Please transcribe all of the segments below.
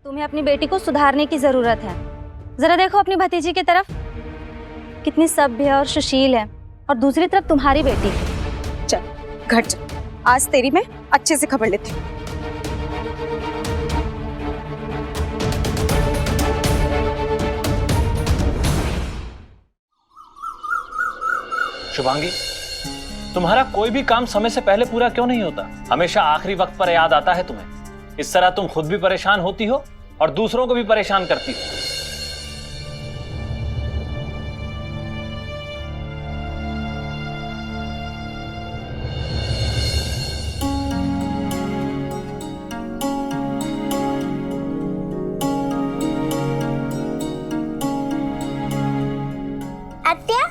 तुम्हें अपनी बेटी को सुधारने की जरूरत है। जरा देखो अपनी भतीजी की तरफ, कितनी सभ्य और सुशील है, और दूसरी तरफ तुम्हारी बेटी। चल घर चल, आज तेरी मैं अच्छे से खबर लेती हूँ। शुभांगी, तुम्हारा कोई भी काम समय से पहले पूरा क्यों नहीं होता? हमेशा आखिरी वक्त पर याद आता है तुम्हें। इस तरह तुम खुद भी परेशान होती हो और दूसरों को भी परेशान करती हो। अत्या,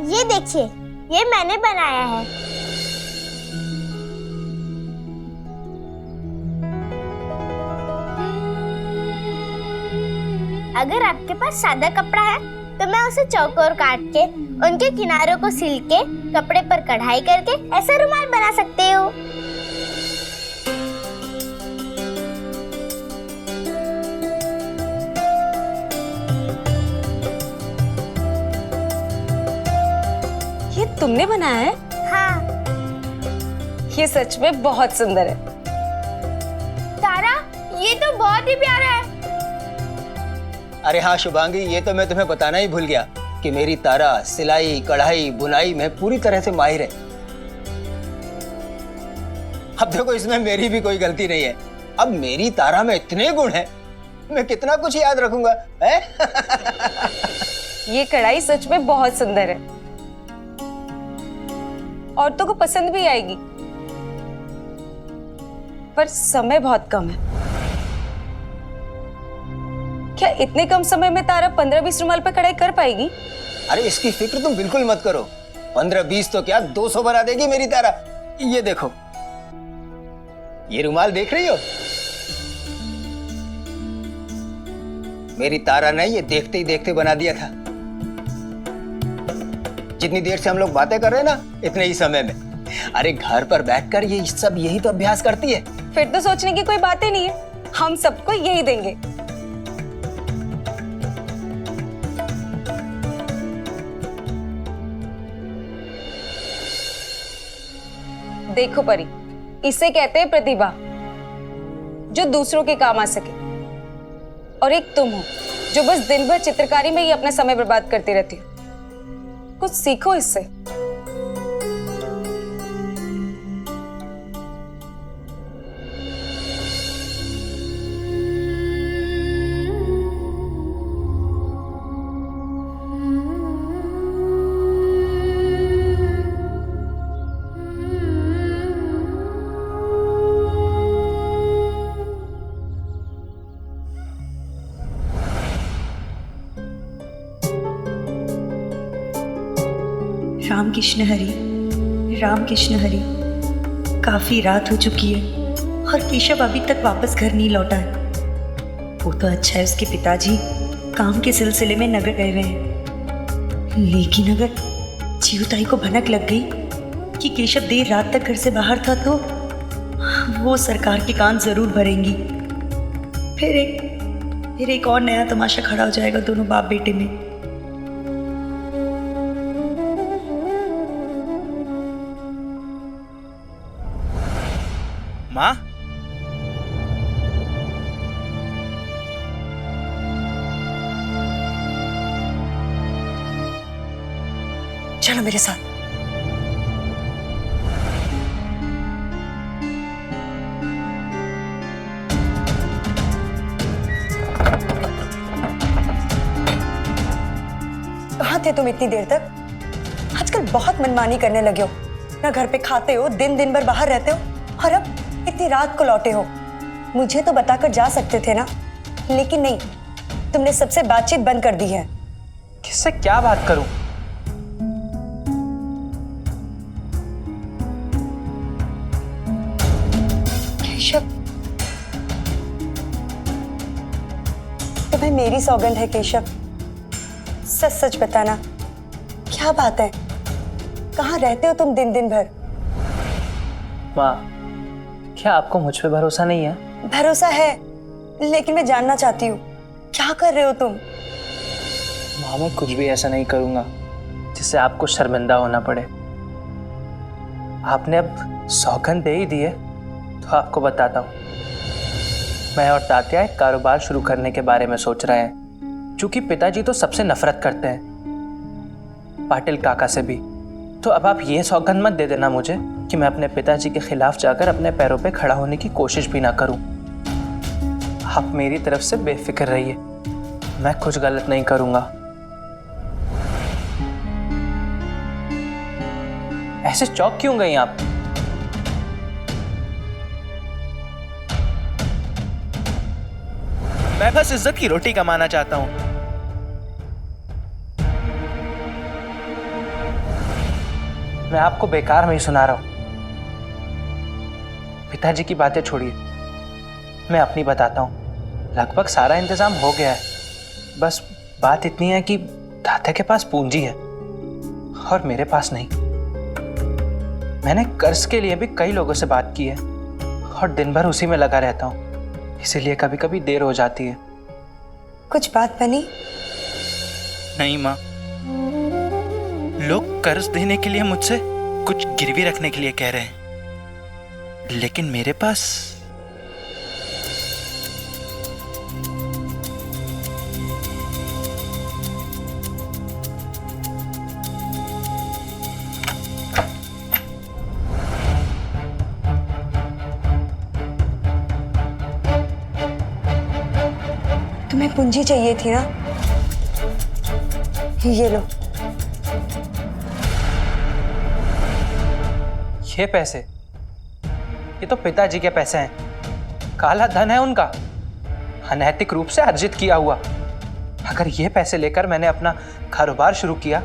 ये देखिए, ये मैंने बनाया है। अगर आपके पास सादा कपड़ा है तो मैं उसे चौकोर काट के उनके किनारों को सिल के कपड़े पर कढ़ाई करके ऐसा रुमाल बना सकते हो। ये तुमने बनाया है? हाँ। ये सच में बहुत सुंदर है। तारा, ये तो बहुत ही प्यारा है। अरे हाँ शुभांगी, ये तो मैं तुम्हें बताना ही भूल गया कि मेरी तारा सिलाई, कढ़ाई, बुनाई में पूरी तरह से माहिर है। अब देखो, इसमें मेरी भी कोई गलती नहीं है। अब मेरी तारा में इतने गुण हैं, मैं कितना कुछ याद रखूंगा, है? ये कढ़ाई सच में बहुत सुंदर है, औरतों को पसंद भी आएगी, पर समय बहुत कम है। क्या इतने कम समय में तारा 15-20 रुमाल पर कढ़ाई कर पाएगी? अरे इसकी फिक्र तुम बिल्कुल मत करो। 15-20 तो क्या, 200 बना देगी मेरी तारा। ये देखो, ये रुमाल देख रही हो? मेरी तारा ने ये देखते ही देखते बना दिया था। जितनी देर से हम लोग बातें कर रहे हैं ना, इतने ही समय में। अरे घर पर बैठकर ये सब यही तो अभ्यास करती है। फिर तो सोचने की कोई बात ही नहीं है, हम सबको यही देंगे। देखो परी, इसे कहते हैं प्रतिभा, जो दूसरों के काम आ सके। और एक तुम हो जो बस दिन भर चित्रकारी में ही अपना समय बर्बाद करती रहती हो। कुछ सीखो इससे। राम कृष्ण हरि, राम कृष्ण हरि। काफी रात हो चुकी है और केशव अभी तक वापस घर नहीं लौटा है। वो तो अच्छा है उसके पिताजी काम के सिलसिले में नगर गए हुए हैं, लेकिन अगर जीवताई को भनक लग गई कि केशव देर रात तक घर से बाहर था तो वो सरकार के कान जरूर भरेंगी। फिर एक और नया तमाशा खड़ा हो जाएगा दोनों बाप बेटे में। माँ, चलो मेरे साथ। कहाँ थे तुम इतनी देर तक? आजकल बहुत मनमानी करने लगे हो, ना घर पे खाते हो, दिन दिन भर बाहर रहते हो, और अब इतनी रात को लौटे हो। मुझे तो बताकर जा सकते थे ना, लेकिन नहीं, तुमने सबसे बातचीत बंद कर दी है। किससे क्या बात करूं? केशव, तुम्हें मेरी सौगंध है केशव, सच सच बताना, क्या बात है? कहाँ रहते हो तुम दिन दिन भर? माँ, क्या आपको मुझ पे भरोसा नहीं है? भरोसा है, लेकिन मैं जानना चाहती हूँ, क्या कर रहे हो तुम? माँ, मैं कुछ भी ऐसा नहीं करूँगा जिससे आपको शर्मिंदा होना पड़े। आपने अब सौगंध दे ही दी है तो आपको बताता हूँ। मैं और तात्या एक कारोबार शुरू करने के बारे में सोच रहे हैं। चूंकि पिताजी तो सबसे नफरत करते हैं, पाटिल काका से भी। तो अब आप ये सौगंध मत दे देना मुझे कि मैं अपने पिताजी के खिलाफ जाकर अपने पैरों पे खड़ा होने की कोशिश भी ना करूं। आप मेरी तरफ से बेफिक्र रहिए, मैं कुछ गलत नहीं करूंगा। ऐसे चौंक क्यों गई आप? मैं बस इज्जत की रोटी कमाना चाहता हूं। मैं आपको बेकार में ही सुना रहा हूं। पिताजी की बातें छोड़िए, मैं अपनी बताता हूं। लगभग सारा इंतजाम हो गया है। बस बात इतनी है कि तात्या के पास पूंजी है और मेरे पास नहीं। मैंने कर्ज के लिए भी कई लोगों से बात की है और दिन भर उसी में लगा रहता हूं, इसीलिए कभी कभी देर हो जाती है। कुछ बात बनी? नहीं माँ, लोग कर्ज देने के लिए मुझसे कुछ गिरवी रखने के लिए कह रहे हैं, लेकिन मेरे पास तुम्हें पूंजी चाहिए थी ना? ये लो। ये पैसे, ये तो पिताजी के पैसे हैं। काला धन है उनका, अनैतिक रूप से अर्जित किया हुआ। अगर ये पैसे लेकर मैंने अपना कारोबार शुरू किया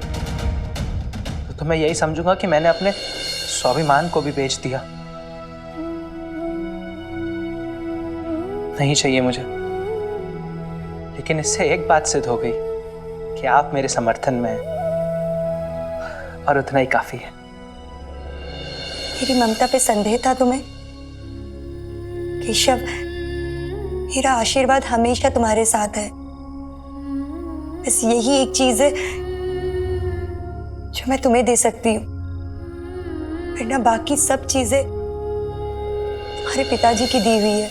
तो मैं यही समझूंगा कि मैंने अपने स्वाभिमान को भी बेच दिया। नहीं चाहिए मुझे, लेकिन इससे एक बात सिद्ध हो गई कि आप मेरे समर्थन में हैं और उतना ही काफी है। मेरी ममता पे संदेह था तुम्हें? केशव, मेरा आशीर्वाद हमेशा तुम्हारे साथ है। बस यही एक चीज है जो मैं तुम्हें दे सकती हूँ, वरना बाकी सब चीजें तुम्हारे पिताजी की दी हुई है।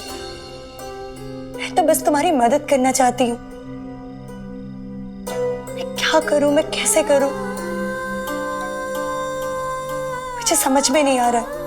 मैं तो बस तुम्हारी मदद करना चाहती हूँ। मैं क्या करूं, मैं कैसे करूं, मुझे समझ में नहीं आ रहा।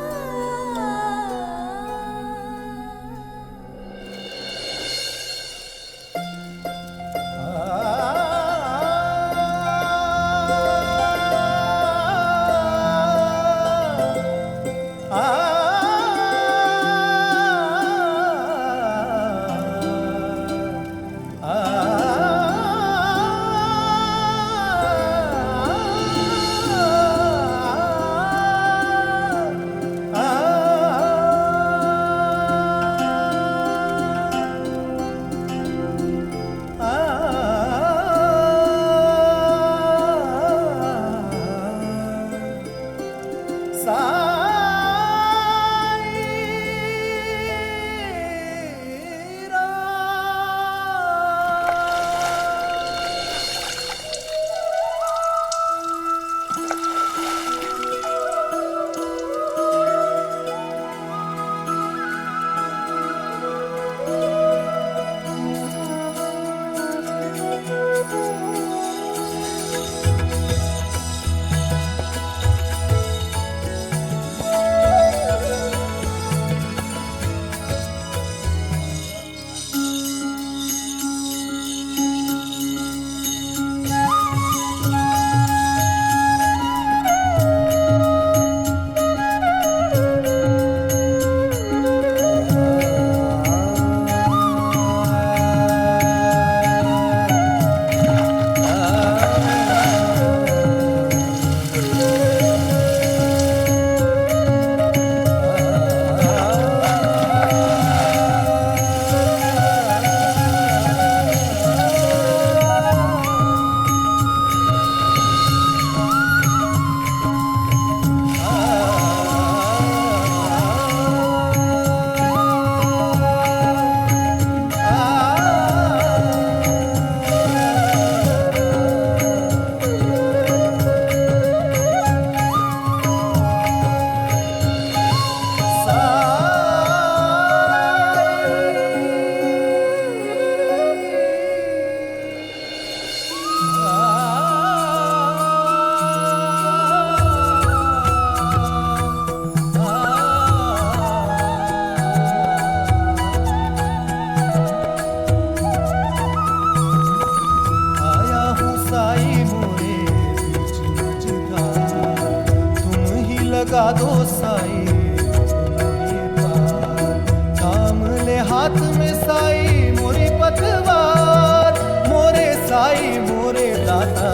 दो साई मोरे पार, थाम ले हाथ में साई मोरी पतवार, मोरे साई मोरे दाता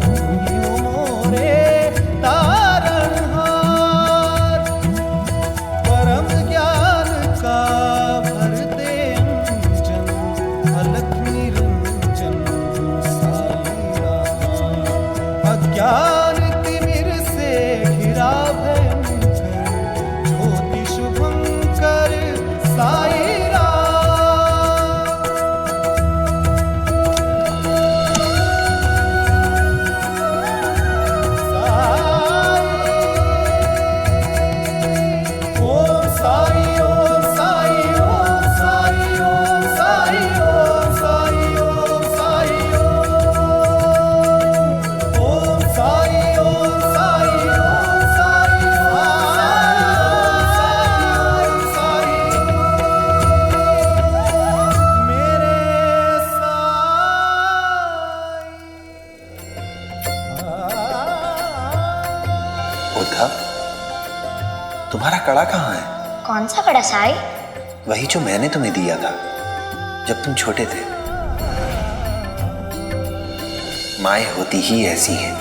तुहियो मोरे तारणहार। परम ज्ञान का भरते अंजन, अलख निरंजन साई राम। अज्ञान तिमिर से घिरा भयंकर, ज्योति शुभंकर साई राम। ओम साई ओम साई ओम साई ओम साई ओम साई ओम साई ओम साई ओम साई ओम साई साई मेरे उद्धव, तुम्हारा कड़ा कहाँ है? कौन सा कड़ा साई? वही जो मैंने तुम्हें दिया था जब तुम छोटे थे। माएं होती ही ऐसी हैं,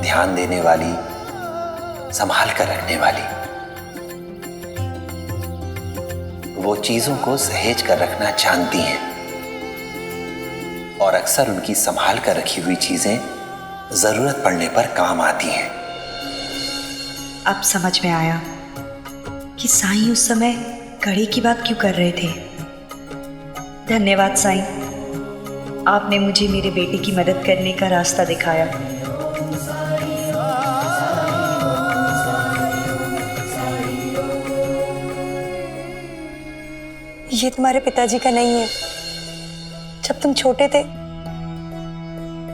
ध्यान देने वाली, संभाल कर रखने वाली। वो चीजों को सहेज कर रखना जानती हैं और अक्सर उनकी संभाल कर रखी हुई चीजें जरूरत पड़ने पर काम आती हैं। अब समझ में आया कि साईं उस समय कड़े की बात क्यों कर रहे थे। धन्यवाद साईं, आपने मुझे मेरे बेटे की मदद करने का रास्ता दिखाया। ये तुम्हारे पिताजी का नहीं है। जब तुम छोटे थे,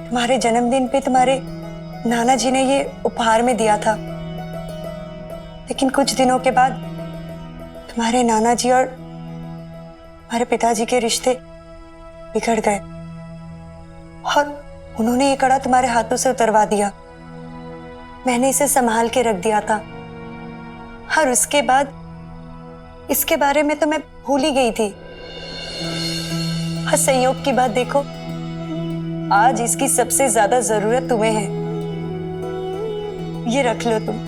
तुम्हारे जन्मदिन पे तुम्हारे नाना जी ने ये उपहार में दिया था। लेकिन कुछ दिनों के बाद तुम्हारे नाना जी और हमारे पिताजी के रिश्ते बिगड़ गए और उन्होंने ये कड़ा तुम्हारे हाथों से उतरवा दिया। मैंने इसे संभाल के रख दिया था और उसके बाद इसके बारे में तो मैं भूल ही गई थी। और संयोग की बात देखो, आज इसकी सबसे ज्यादा जरूरत तुम्हें है। ये रख लो तुम।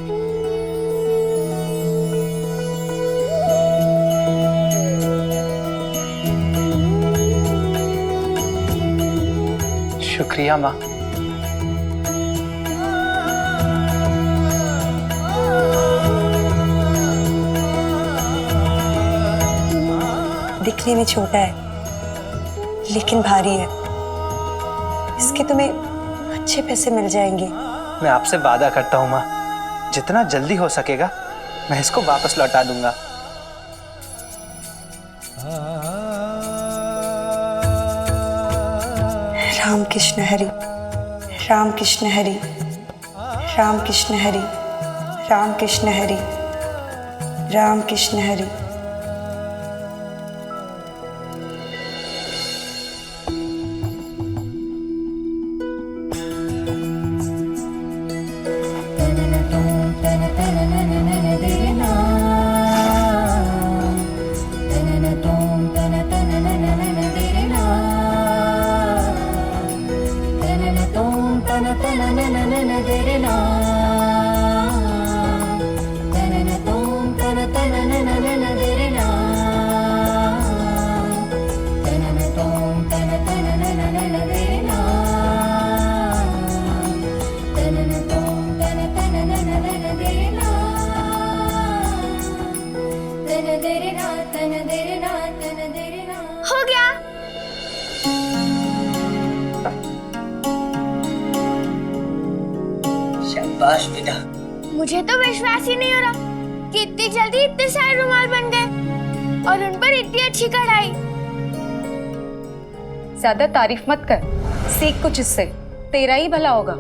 शुक्रिया माँ। दिखने में छोटा है लेकिन भारी है। इसके तुम्हें अच्छे पैसे मिल जाएंगे। मैं आपसे वादा करता हूँ माँ, जितना जल्दी हो सकेगा मैं इसको वापस लौटा दूंगा। राम कृष्ण हरि, राम कृष्ण हरि, राम कृष्ण हरि, राम कृष्ण हरि, राम कृष्ण हरि। हो गया। शाबाश बेटा। मुझे तो विश्वास ही नहीं हो रहा कि इतनी जल्दी इतने सारे रुमाल बन गए और उन पर इतनी अच्छी कढ़ाई। ज्यादा तारीफ मत कर, सीख कुछ इससे, तेरा ही भला होगा।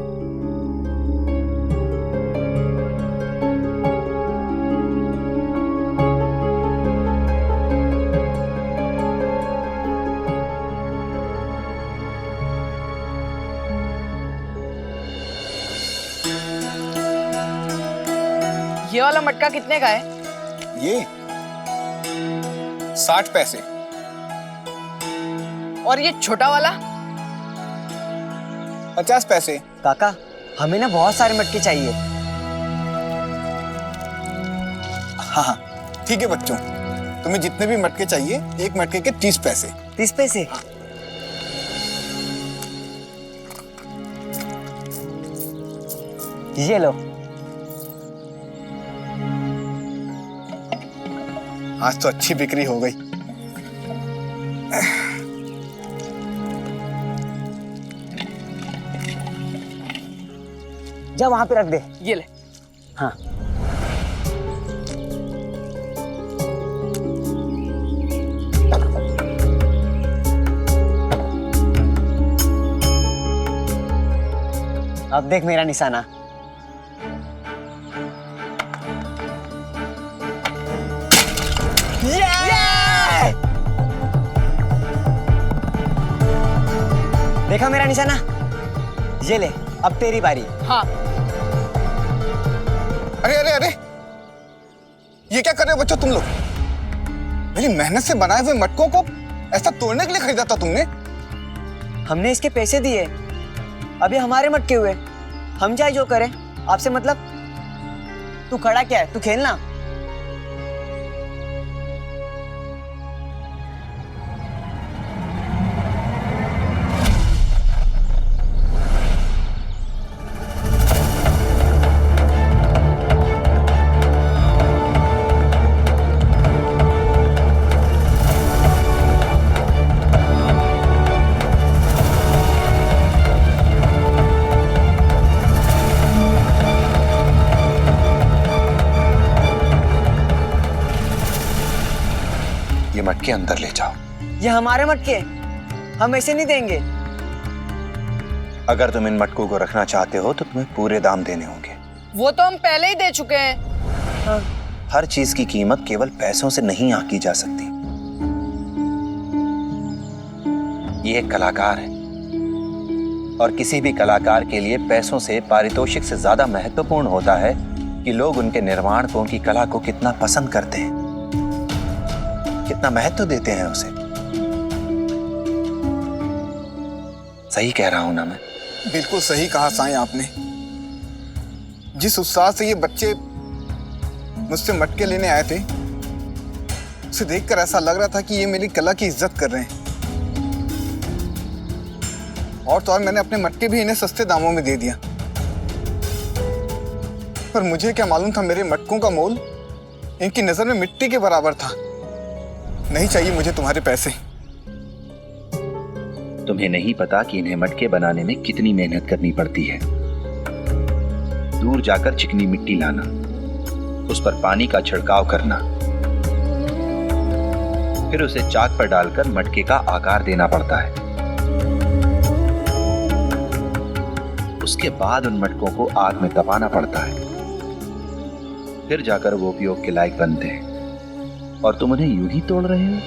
ये वाला मटका कितने का है? ये 60 पैसे। और ये छोटा वाला? 50 पैसे। काका हमें ना बहुत सारे मटके चाहिए। हाँ हाँ ठीक है बच्चों, तुम्हें जितने भी मटके चाहिए, एक मटके के 30 पैसे। 30 पैसे? ये लो। आज तो अच्छी बिक्री हो गई। जा वहां पे रख दे। ये ले। हाँ। अब देख मेरा निशाना। देखा मेरा निशाना? ये ले, अब तेरी बारी। हाँ। अरे अरे अरे, ये क्या कर रहे हो बच्चों तुम लोग? मेरी मेहनत से बनाए हुए मटकों को ऐसा तोड़ने के लिए खरीदा था तुमने? हमने इसके पैसे दिए, अभी हमारे मटके हुए, हम चाहे जो करें, आपसे मतलब? तू खड़ा क्या है, तू खेलना। ये मटके अंदर ले जाओ। ये हमारे मटके, हम ऐसे नहीं देंगे। अगर तुम इन मटकों को रखना चाहते हो तो तुम्हें पूरे दाम देने होंगे। वो तो हम पहले ही दे चुके हैं। हाँ। हर चीज की कीमत केवल पैसों से नहीं आंकी जा सकती। ये एक कलाकार है और किसी भी कलाकार के लिए पैसों से, पारितोषिक से ज्यादा महत्वपूर्ण होता है कि लोग उनके निर्माण को, उनकी कला को कितना पसंद करते हैं, कितना महत्व देते हैं उसे। सही कह रहा हूं ना मैं? बिल्कुल सही कहा साईं आपने। जिस उत्साह से ये बच्चे मुझसे मटके लेने आए थे, उसे देखकर ऐसा लग रहा था कि ये मेरी कला की इज्जत कर रहे हैं। और तो और मैंने अपने मटके भी इन्हें सस्ते दामों में दे दिया। पर मुझे क्या मालूम था मेरे मटकों का मोल इनकी नजर में मिट्टी के बराबर था। नहीं चाहिए मुझे तुम्हारे पैसे। तुम्हें नहीं पता कि इन्हें मटके बनाने में कितनी मेहनत करनी पड़ती है। दूर जाकर चिकनी मिट्टी लाना, उस पर पानी का छिड़काव करना, फिर उसे चाक पर डालकर मटके का आकार देना पड़ता है। उसके बाद उन मटकों को आग में तपाना पड़ता है, फिर जाकर वो उपयोग के लायक बनते हैं। और तुम उन्हें यूं ही तोड़ रहे हो?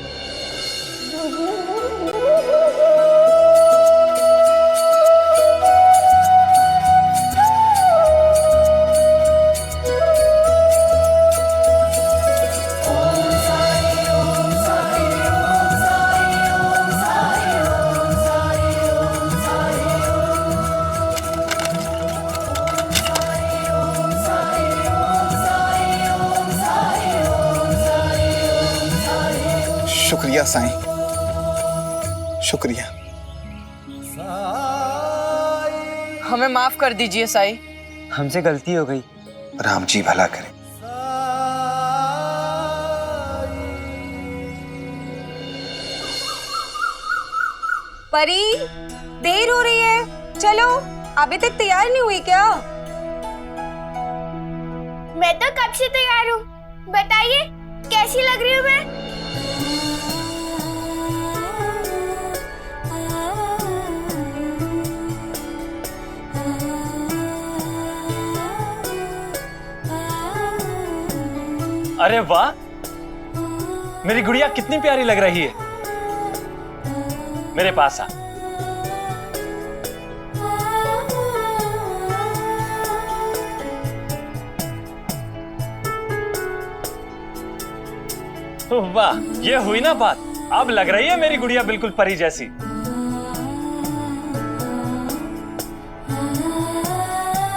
शुक्रिया साईं, शुक्रिया। हमें माफ कर दीजिए साईं। हमसे गलती हो गई। राम जी भला करे। परी, देर हो रही है, चलो। अभी तक तैयार नहीं हुई क्या? मैं तो कब से तैयार हूँ। बताइए कैसी लग रही हूँ मैं? अरे वाह, मेरी गुड़िया कितनी प्यारी लग रही है। मेरे पास आ। वाह, ये हुई ना बात। अब लग रही है मेरी गुड़िया बिल्कुल परी जैसी।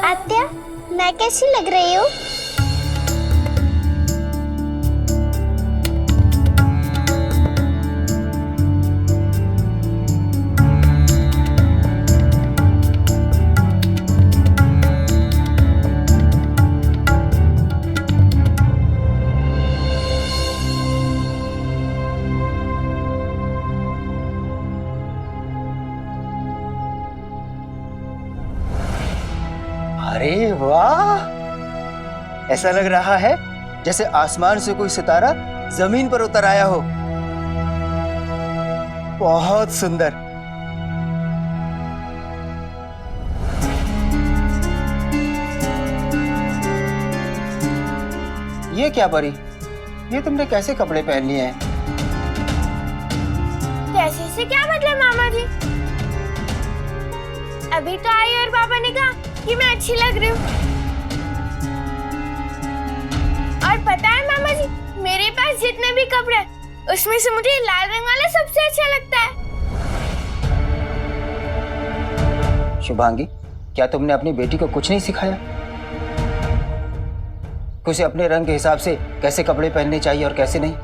आत्या, मैं कैसी लग रही हूँ? अरे वाह, ऐसा लग रहा है जैसे आसमान से कोई सितारा जमीन पर उतर आया हो। बहुत सुंदर। ये क्या परी, ये तुमने कैसे कपड़े पहन लिए हैं? कैसे से क्या मतलब मामा जी? अभी तो आई और पापा ने कहा कि मैं अच्छी लग रही हूँ। और पता है मामा जी, मेरे पास जितने भी कपड़े हैं उसमें से मुझे लाल रंग वाला सबसे अच्छा लगता है। शुभांगी, क्या तुमने अपनी बेटी को कुछ नहीं सिखाया कि उसे अपने रंग के हिसाब से कैसे कपड़े पहनने चाहिए और कैसे नहीं?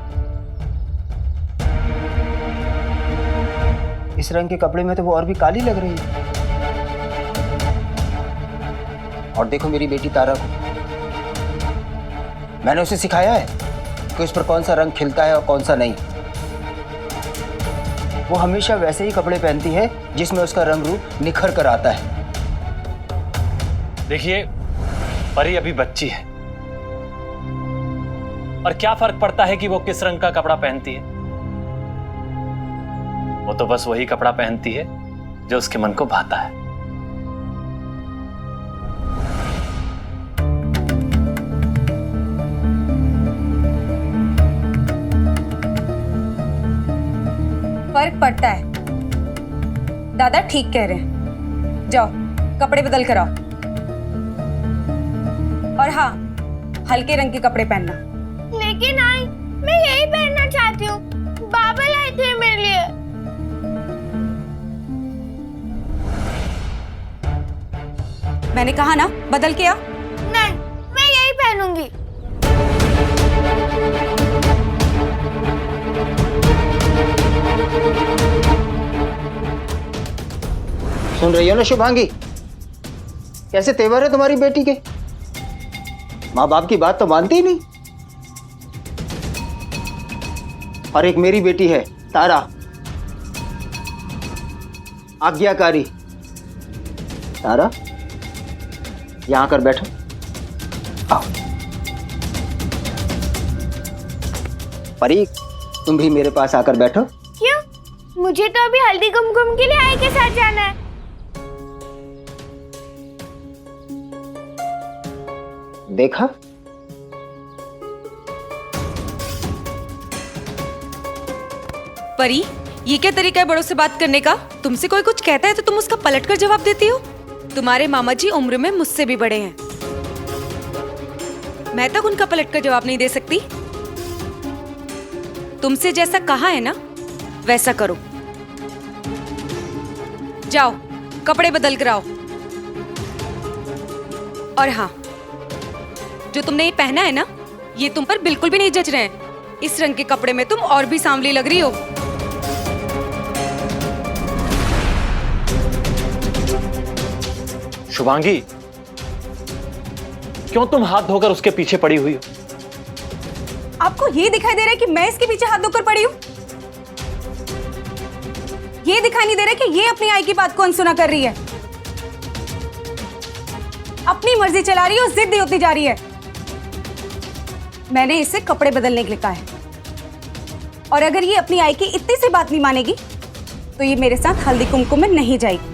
इस रंग के कपड़े में तो वो और भी काली लग रही है। और देखो मेरी बेटी तारा को, मैंने उसे सिखाया है कि उस पर कौन सा रंग खिलता है और कौन सा नहीं। वो हमेशा वैसे ही कपड़े पहनती है जिसमें उसका रंग रूप निखर कर आता है। देखिए, परी अभी बच्ची है और क्या फर्क पड़ता है कि वो किस रंग का कपड़ा पहनती है। वो तो बस वही कपड़ा पहनती है जो उसके मन को भाता है। फर्क पड़ता है, दादा ठीक कह रहे हैं। जाओ कपड़े बदल कर आओ। और हाँ, हल्के रंग के कपड़े पहनना। लेकिन आई, मैं यही पहनना चाहती हूँ। बाबा लाए थे मेरे लिए। मैंने कहा ना बदल के आओ। नहीं, मैं यही पहनूंगी। सुन रही हो ना शुभांगी, कैसे तेवर है तुम्हारी बेटी के? माँ बाप की बात तो मानती ही नहीं। और एक मेरी बेटी है तारा, आज्ञाकारी। तारा, यहां आकर बैठो। आओ परी, तुम भी मेरे पास आकर बैठो। क्यों? मुझे तो अभी हल्दी कुमकुम के लिए आई के साथ जाना है। देखा, परी, ये क्या तरीका है बड़ों से बात करने का? तुमसे कोई कुछ कहता है तो तुम उसका पलटकर जवाब देती हो। तुम्हारे मामा जी उम्र में मुझसे भी बड़े हैं, मैं तक उनका पलटकर जवाब नहीं दे सकती। तुमसे जैसा कहा है ना वैसा करो। जाओ कपड़े बदल कर आओ। और हाँ, जो तुमने ये पहना है ना, ये तुम पर बिल्कुल भी नहीं जच रहे हैं। इस रंग के कपड़े में तुम और भी सांवली लग रही हो। शुभांगी, क्यों तुम हाथ धोकर उसके पीछे पड़ी हुई हो? आपको ये दिखाई दे रहा है कि मैं इसके पीछे हाथ धोकर पड़ी हूँ? ये दिखाई नहीं दे रहा कि ये अपनी आई की बात को अनसुना कर रही है, अपनी मर्जी चला रही है और जिद होती जा रही है। मैंने इसे कपड़े बदलने के लिए कहा है, और अगर ये अपनी आई की इतनी सी बात नहीं मानेगी तो ये मेरे साथ हल्दी कुमकुम में नहीं जाएगी।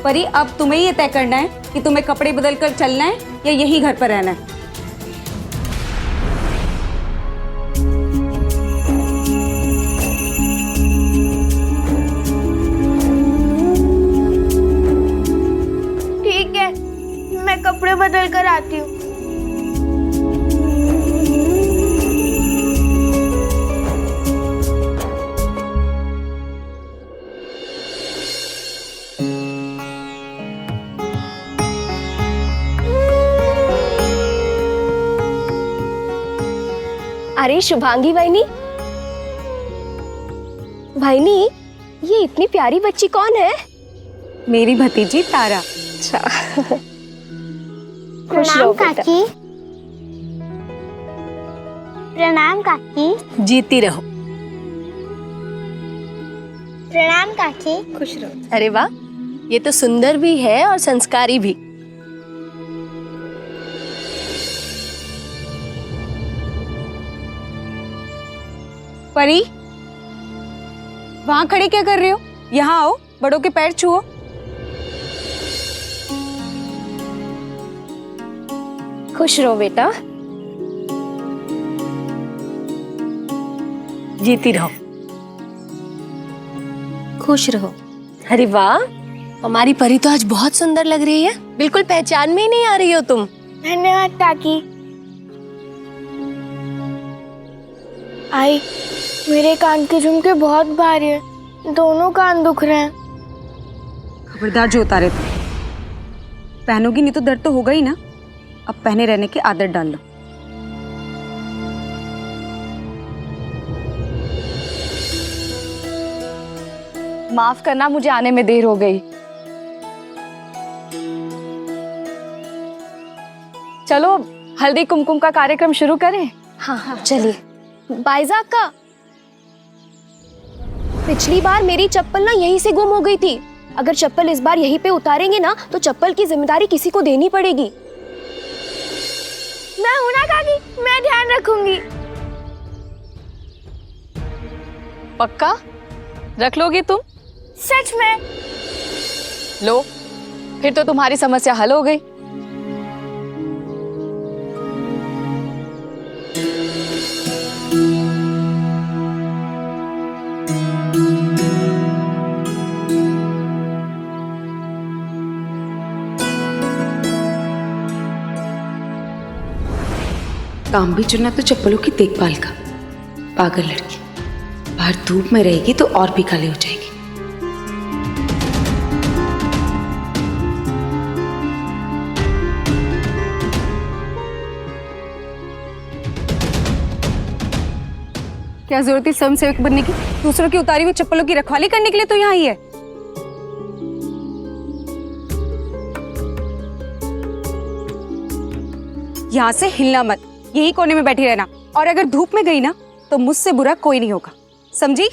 परी, अब तुम्हें ये तय करना है कि तुम्हें कपड़े बदलकर चलना है या यही घर पर रहना है। कपड़े बदल कर आती हूँ। अरे शुभांगी भाईनी, भाईनी ये इतनी प्यारी बच्ची कौन है? मेरी भतीजी तारा। अच्छा खुश प्रणाम रहो बेटा। काकी। प्रणाम काकी। जीती रहो। प्रणाम काकी। खुश रहो। अरे वाह, ये तो सुंदर भी है और संस्कारी भी। परी, वहां खड़े क्या कर रहे हो? यहाँ आओ, बड़ों के पैर छुओ। खुश रहो बेटा। जीती रहो। खुश रहो। अरे वाह, हमारी परी तो आज बहुत सुंदर लग रही है, बिल्कुल पहचान में ही नहीं आ रही हो तुम। धन्यवाद काकी। आई, मेरे कान के झुमके बहुत भारी हैं, दोनों कान दुख रहे हैं। खबरदार जो उतारे तुम। पहनोगी नहीं तो दर्द तो होगा ही ना। अब पहने रहने की आदत डाल लो। माफ करना, मुझे आने में देर हो गई। चलो हल्दी कुमकुम का कार्यक्रम शुरू करें। हाँ चलिए। बाइजा का पिछली बार मेरी चप्पल ना यहीं से गुम हो गई थी। अगर चप्पल इस बार यहीं पे उतारेंगे ना तो चप्पल की जिम्मेदारी किसी को देनी पड़ेगी। मैं हूं ना काकी, मैं ध्यान रखूंगी। पक्का रख लोगी तुम? सच में? लो, फिर तो तुम्हारी समस्या हल हो गई। काम भी चुना तो चप्पलों की देखभाल का। पागल लड़की, बाहर धूप में रहेगी तो और भी काली हो जाएगी। क्या जरूरत है स्वयंसेवक बनने की? दूसरों की उतारी हुई चप्पलों की रखवाली करने के लिए तो यहाँ आई है। यहाँ से हिलना मत, यही कोने में बैठी रहना। और अगर धूप में गई ना तो मुझसे बुरा कोई नहीं होगा, समझी?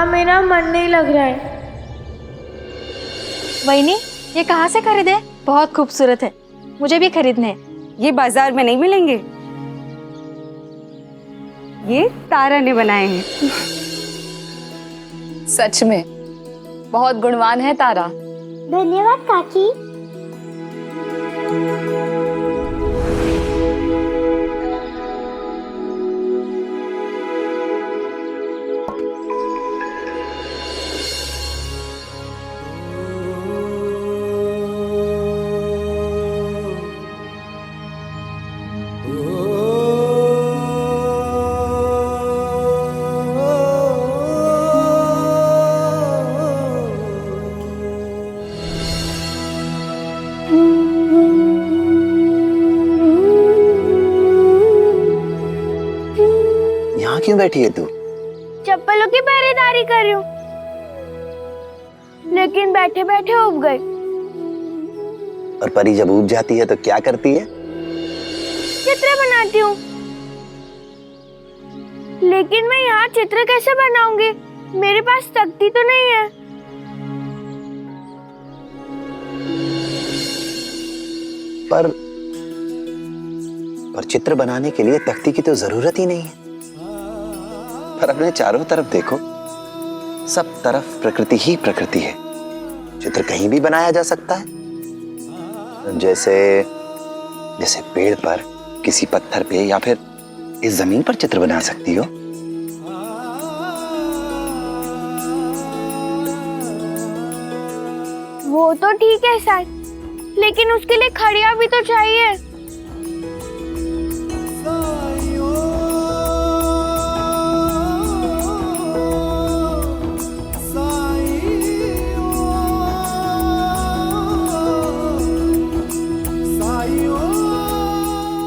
यहाँ मेरा मन नहीं लग रहा है। वहीनी, ये कहाँ से खरीदे? बहुत खूबसूरत है, मुझे भी खरीदने हैं। ये बाजार में नहीं मिलेंगे, ये तारा ने बनाए हैं। सच में बहुत गुणवान है तारा। धन्यवाद काकी। यहाँ क्यों बैठी है तू? चप्पलों की पहरेदारी कर रही हूँ, लेकिन बैठे बैठे उब गई। और परी जब उब जाती है तो क्या करती है? चित्र बनाती हूँ। लेकिन मैं यहाँ चित्र कैसे बनाऊंगी? मेरे पास तख्ती तो नहीं है। पर चित्र बनाने के लिए तख्ती की तो जरूरत ही नहीं है। पर अपने चारों तरफ देखो, सब तरफ प्रकृति ही प्रकृति है। चित्र कहीं भी बनाया जा सकता है, जैसे जैसे पेड़ पर, किसी पत्थर पे, या फिर इस जमीन पर चित्र बना सकती हो। वो तो ठीक है साई, लेकिन उसके लिए खड़िया भी तो चाहिए।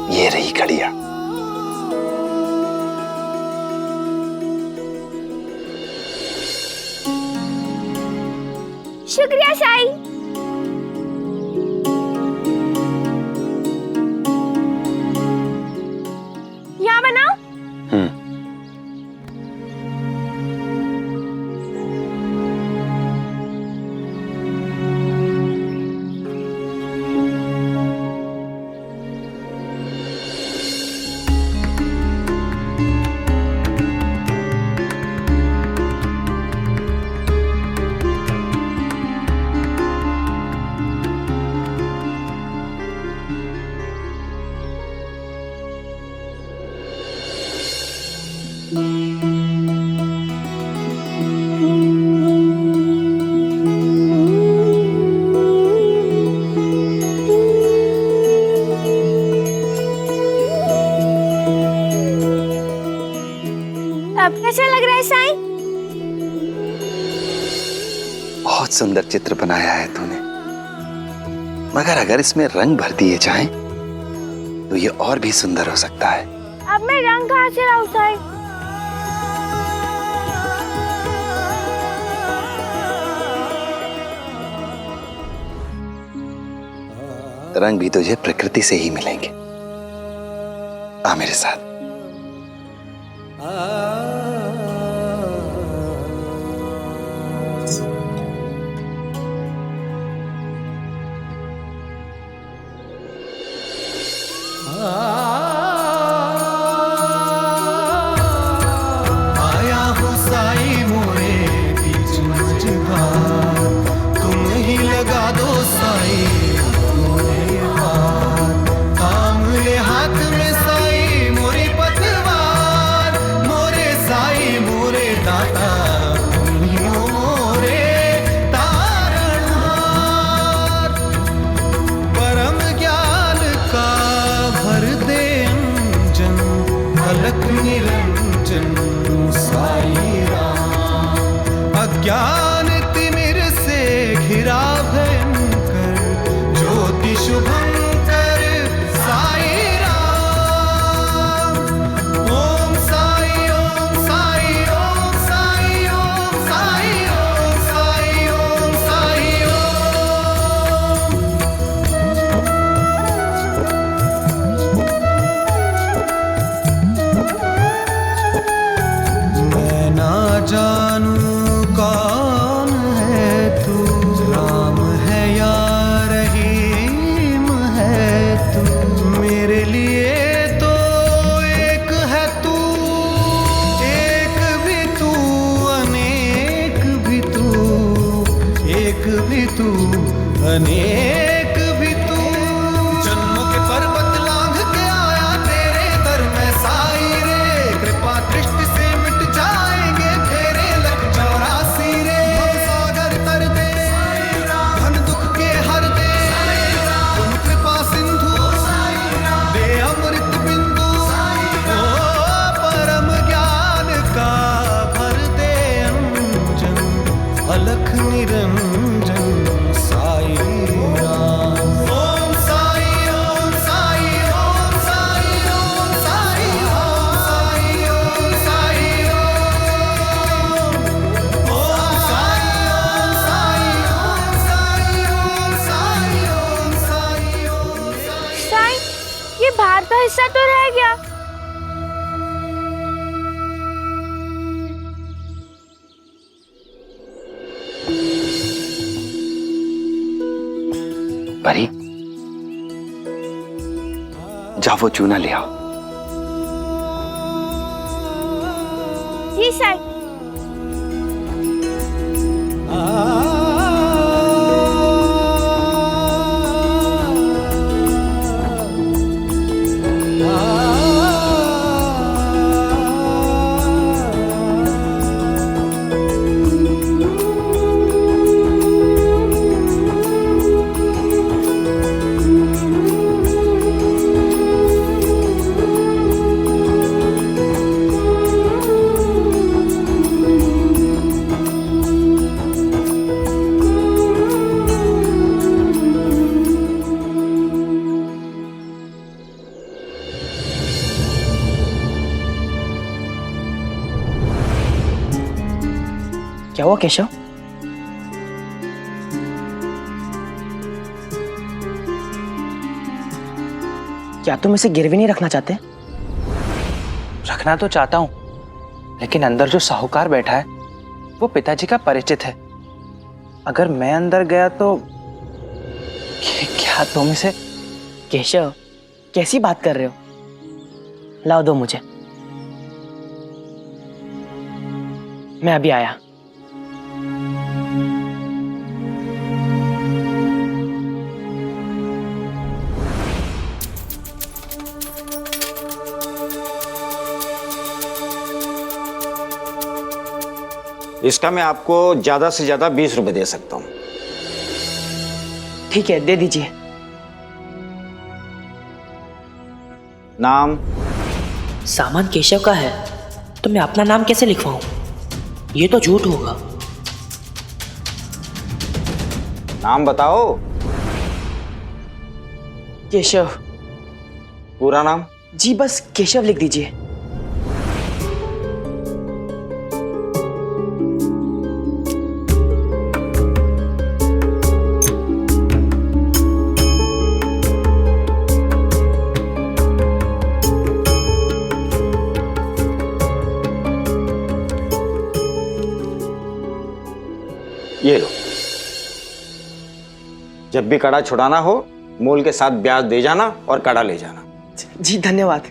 ये रही खड़िया। शुक्रिया साई। यहाँ बनाओ। अब कैसा लग रहा है साई? बहुत सुंदर चित्र बनाया है तूने, मगर अगर इसमें रंग भर दिए जाएं, तो ये और भी सुंदर हो सकता है। अब मैं रंग कहाँ से लाऊं साई? रंग भी तुझे प्रकृति से ही मिलेंगे। आ मेरे साथ। आया हूँ साई मोरे बीच मझधार, तुम ही लगा दो साई मोरे पार। काम ले हाथ में साई मोरे भी तू, अनेक भी तू। जन्मों के पर्वत लांघ के आया तेरे दर में साई रे, कृपा दृष्टि से मिट जाएंगे तेरे लख 84 रे। सागर तर दे, धन दुख के हर दे, तुम कृपा सिंधु दे अमृत बिंदु। ओ परम ज्ञान का भर दे अंजन, अलख निरंजन साई राम। ओम साई ओम साई ओम साई ओम साई ओम साई ओम साई ओम साई ओम साई ओम साई ओम साई ओम साई ओम साई। साईं, ये बाहर का हिस्सा तो रह गया। परी, जाओ वो चूना ले आओ। जी साईं। क्या हुआ केशव? क्या तुम इसे गिरवी नहीं रखना चाहते? रखना तो चाहता हूं, लेकिन अंदर जो साहूकार बैठा है वो पिताजी का परिचित है। अगर मैं अंदर गया तो क्या तुम इसे? केशव, कैसी बात कर रहे हो? लाओ दो मुझे, मैं अभी आया। इसका मैं आपको ज्यादा से ज्यादा 20 रुपए दे सकता हूँ। ठीक है, दे दीजिए। नाम? सामान केशव का है तो मैं अपना नाम कैसे लिखवाऊं? ये तो झूठ होगा। नाम बताओ। केशव। पूरा नाम? जी बस केशव लिख दीजिए। ये लो, जब भी कड़ा छुड़ाना हो मूल के साथ ब्याज दे जाना और कड़ा ले जाना। जी धन्यवाद।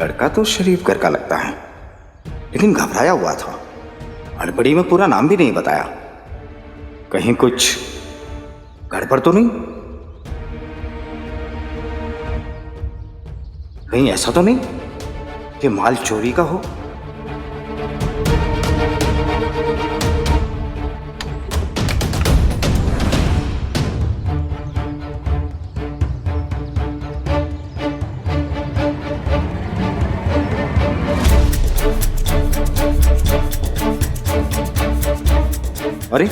लड़का तो शरीफ घर का लगता है, लेकिन घबराया हुआ था। हड़बड़ी में पूरा नाम भी नहीं बताया। कहीं कुछ गड़बड़ तो नहीं? कहीं ऐसा तो नहीं कि माल चोरी का हो? अरे,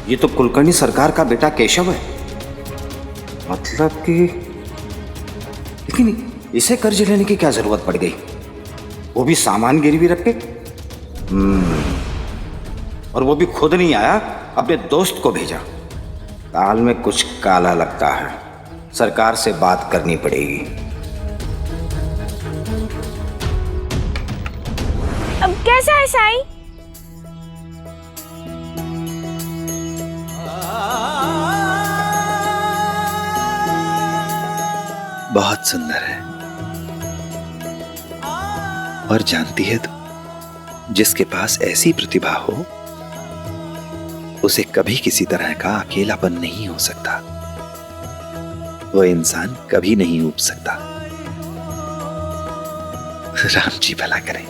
ये तो कुलकर्णी सरकार का बेटा केशव है। मतलब कि, लेकिन इसे कर्ज लेने की क्या जरूरत पड़ गई? वो भी सामान गिरवी रख के। और वो भी खुद नहीं आया, अपने दोस्त को भेजा। ताल में कुछ काला लगता है। सरकार से बात करनी पड़ेगी। अब कैसा है साईं? बहुत सुंदर है। और जानती है तू, जिसके पास ऐसी प्रतिभा हो उसे कभी किसी तरह का अकेलापन नहीं हो सकता। वो इंसान कभी नहीं ऊब सकता। राम जी भला करें।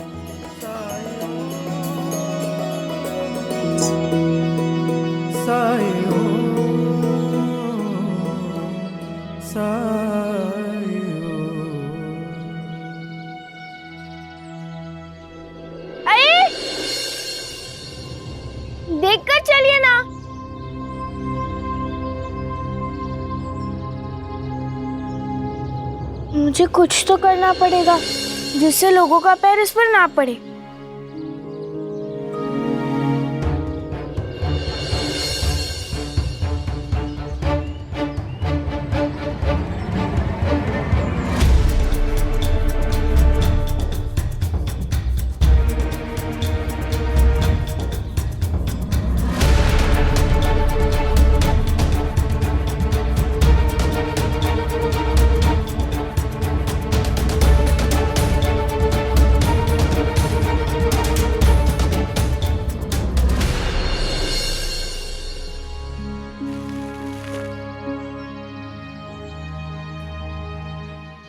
देखकर चलिए ना। मुझे कुछ तो करना पड़ेगा जिससे लोगों का पैर इस पर ना पड़े।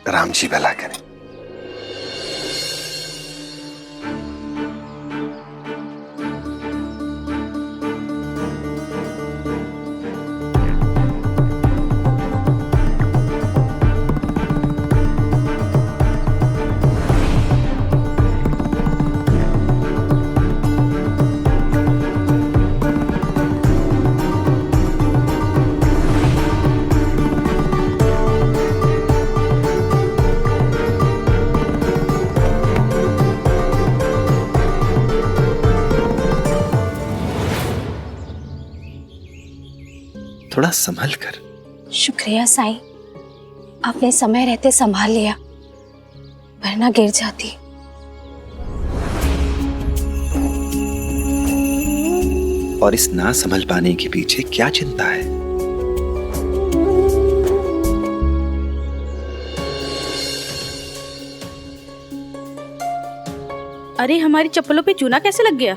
राम जी भला करें। थोड़ा संभल कर। शुक्रिया साईं, आपने समय रहते संभाल लिया, वरना गिर जाती। और इस ना संभल पाने के पीछे क्या चिंता है? अरे हमारी चप्पलों पे चूना कैसे लग गया?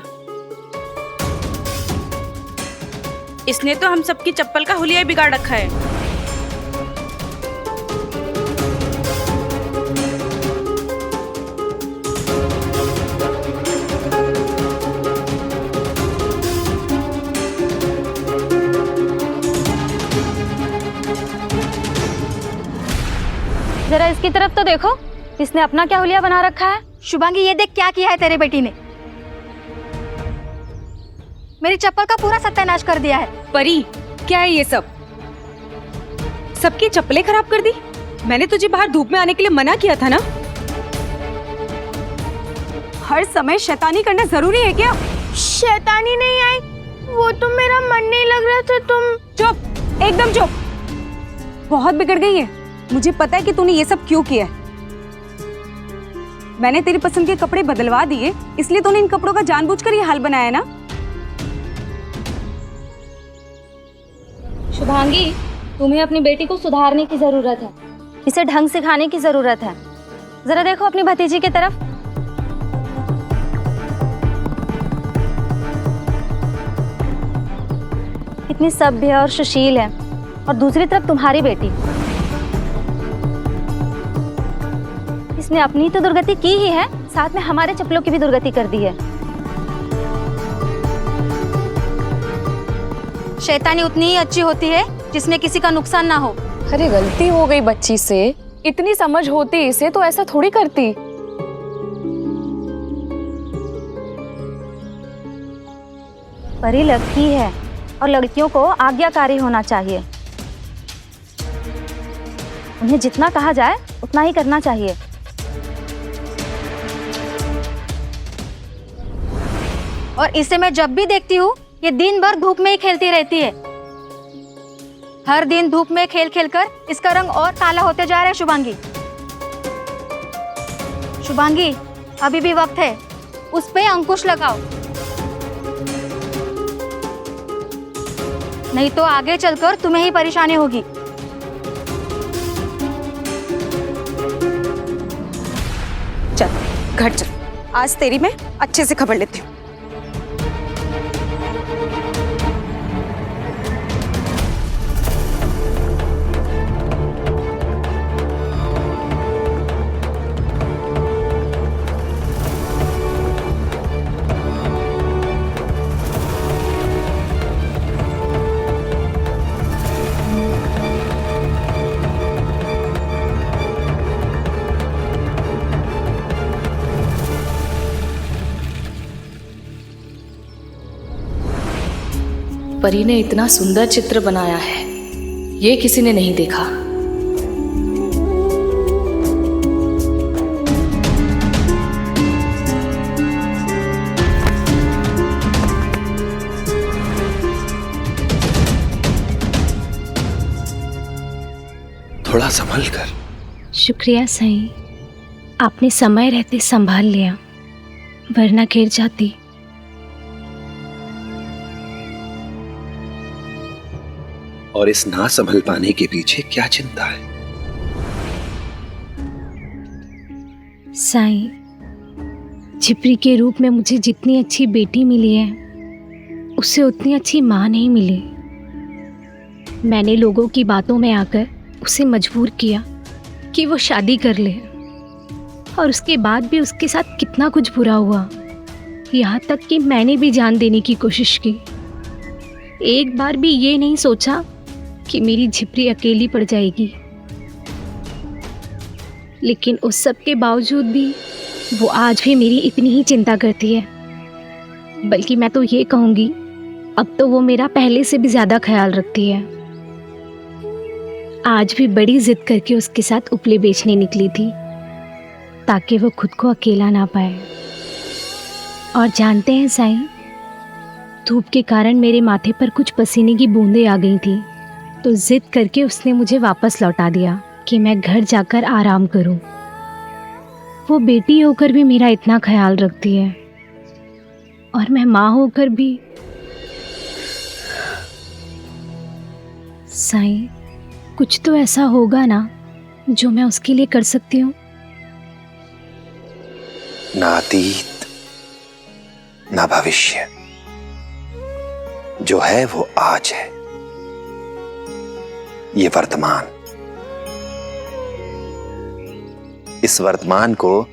इसने तो हम सबकी चप्पल का हुलिया बिगाड़ रखा है। जरा इसकी तरफ तो देखो, इसने अपना क्या हुलिया बना रखा है। शुभांगी, ये देख क्या किया है तेरे बेटी ने। मेरी चप्पल का पूरा सत्यानाश कर दिया है। परी, क्या है ये सब? सबकी चप्पलें खराब कर दी। मैंने तुझे बाहर धूप में आने के लिए मना किया था ना। हर समय शैतानी करना जरूरी है क्या? शैतानी नहीं आई, वो तो मेरा मन नहीं लग रहा था। तुम चुप, एकदम चुप। बहुत बिगड़ गई है। मुझे पता है कि तूने ये सब क्यों किया है। मैंने तेरी पसंद के कपड़े बदलवा दिए, इसलिए तूने इन कपड़ों का जानबूझकर ये हाल बनाया ना। शुभांगी, तुम्हें अपनी बेटी को सुधारने की जरूरत है, इसे ढंग सिखाने की जरूरत है। जरा देखो अपनी भतीजी की तरफ। कितनी सभ्य और सुशील है, और दूसरी तरफ तुम्हारी बेटी, इसने अपनी तो दुर्गति की ही है, साथ में हमारे चप्पलों की भी दुर्गति कर दी है। शैतानी उतनी ही अच्छी होती है जिसमें किसी का नुकसान ना हो। अरे गलती हो गई बच्ची से, इतनी समझ होती इसे तो ऐसा थोड़ी करती। परी लड़की है और लड़कियों को आज्ञाकारी होना चाहिए। उन्हें जितना कहा जाए उतना ही करना चाहिए। और इसे मैं जब भी देखती हूँ ये दिन भर धूप में ही खेलती रहती है। हर दिन धूप में खेल खेल कर इसका रंग और काला होते जा रहा है। शुभांगी, शुभांगी, अभी भी वक्त है, उस पे अंकुश लगाओ, नहीं तो आगे चलकर तुम्हें ही परेशानी होगी। चल घर चल, आज तेरी मैं अच्छे से खबर लेती हूँ। परी ने इतना सुंदर चित्र बनाया है, ये किसी ने नहीं देखा। थोड़ा संभल कर। शुक्रिया साईं, आपने समय रहते संभाल लिया, वरना गिर जाती। और इस ना संभल पाने के पीछे क्या चिंता है? साईं, झिपरी के रूप में मुझे जितनी अच्छी बेटी मिली है, उससे उतनी अच्छी माँ नहीं मिली। मैंने लोगों की बातों में आकर उसे मजबूर किया कि वो शादी कर ले, और उसके बाद भी उसके साथ कितना कुछ बुरा हुआ। यहाँ तक कि मैंने भी जान देने की कोशिश की। एक बार भी ये नहीं सोचा कि मेरी झिपरी अकेली पड़ जाएगी। लेकिन उस सब के बावजूद भी वो आज भी मेरी इतनी ही चिंता करती है। बल्कि मैं तो ये कहूँगी, अब तो वो मेरा पहले से भी ज़्यादा ख्याल रखती है। आज भी बड़ी जिद करके उसके साथ उपले बेचने निकली थी, ताकि वो खुद को अकेला ना पाए। और जानते हैं साईं, धूप के कारण मेरे माथे पर कुछ पसीने की बूंदें आ गई थी, तो जिद करके उसने मुझे वापस लौटा दिया कि मैं घर जाकर आराम करूं। वो बेटी होकर भी मेरा इतना ख्याल रखती है, और मैं माँ होकर भी। साईं, कुछ तो ऐसा होगा ना जो मैं उसके लिए कर सकती हूँ। ना अतीत ना भविष्य, जो है वो आज है, ये वर्तमान। इस वर्तमान को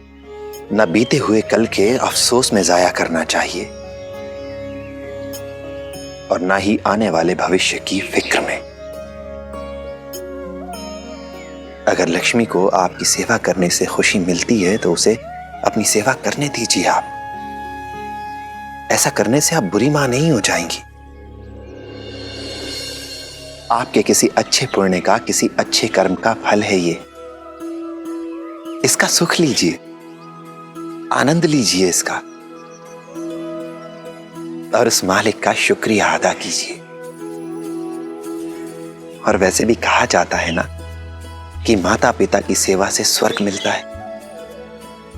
न बीते हुए कल के अफसोस में जाया करना चाहिए, और ना ही आने वाले भविष्य की फिक्र में। अगर लक्ष्मी को आपकी सेवा करने से खुशी मिलती है तो उसे अपनी सेवा करने दीजिए। आप ऐसा करने से आप बुरी मां नहीं हो जाएंगी। आपके किसी अच्छे पुण्य का, किसी अच्छे कर्म का फल है ये। इसका सुख लीजिए, आनंद लीजिए इसका, और उस मालिक का शुक्रिया अदा कीजिए। और वैसे भी कहा जाता है ना कि माता पिता की सेवा से स्वर्ग मिलता है,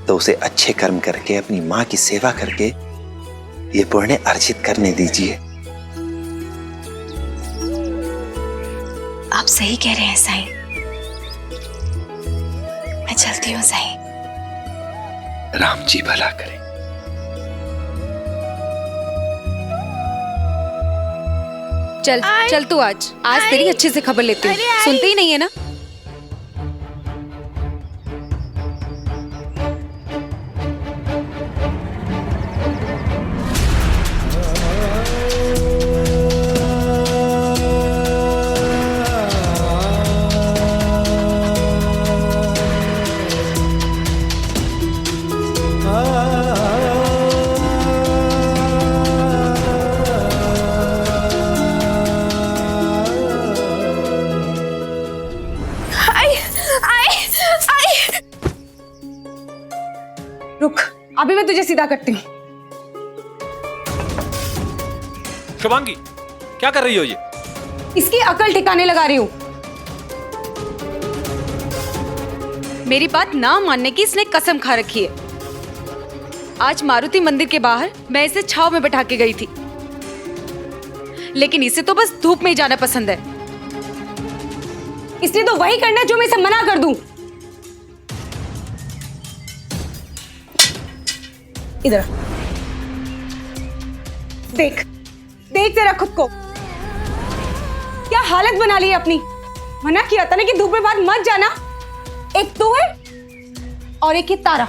तो उसे अच्छे कर्म करके, अपनी मां की सेवा करके ये पुण्य अर्जित करने दीजिए। आप सही कह रहे हैं साईं, मैं चलती हूँ साईं। राम जी भला करें। चल चल तू आज तेरी अच्छे से खबर लेती हूँ। सुनते ही नहीं है ना। रुक, अभी मैं तुझे सीधा करती हूँ। शुभांगी, क्या कर रही हो ये? इसकी अकल ठिकाने लगा रही हूँ। मेरी बात ना मानने की इसने कसम खा रखी है। आज मारुति मंदिर के बाहर मैं इसे छाव में बैठा के गई थी, लेकिन इसे तो बस धूप में ही जाना पसंद है। इसलिए तो वही करना जो मैं इसे मना कर दूं। इधर देख, देख जरा खुद को, क्या हालत बना ली है अपनी। मना किया था ना कि धूप में बाहर मत जाना। एक तू है और एक ये तारा।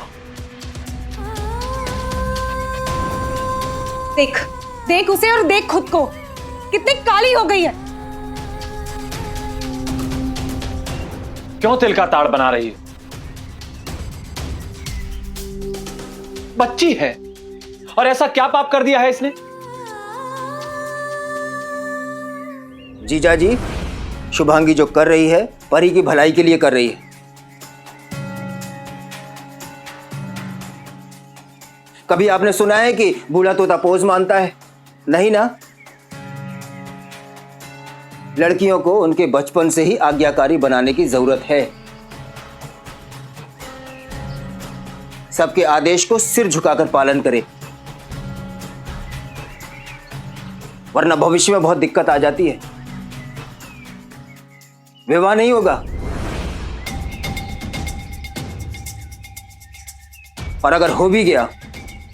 देख देख उसे और देख खुद को, कितनी काली हो गई है। क्यों तिल का ताड़ बना रही है? बच्ची है, और ऐसा क्या पाप कर दिया है इसने? जीजा जी, शुभांगी जो कर रही है परी की भलाई के लिए कर रही है। कभी आपने सुना है कि बूढ़ा तोता पोज मानता है? नहीं ना। लड़कियों को उनके बचपन से ही आज्ञाकारी बनाने की जरूरत है। सबके आदेश को सिर झुकाकर पालन करे, वरना भविष्य में बहुत दिक्कत आ जाती है। विवाह नहीं होगा, और अगर हो भी गया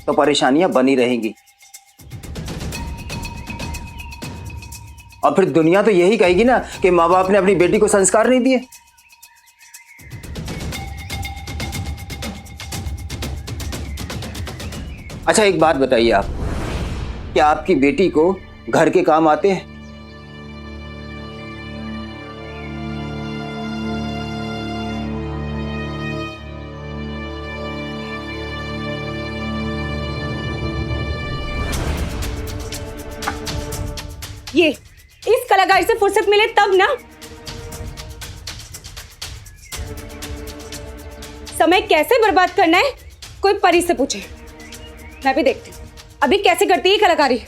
तो परेशानियां बनी रहेंगी। और फिर दुनिया तो यही कहेगी ना कि माँ बाप ने अपनी बेटी को संस्कार नहीं दिए। अच्छा एक बात बताइए आप, क्या आपकी बेटी को घर के काम आते हैं? ये इस कलाकार से फुर्सत मिले तब ना। समय कैसे बर्बाद करना है कोई परी से पूछे। मैं भी देखती हूँ अभी कैसे करती है कलाकारी।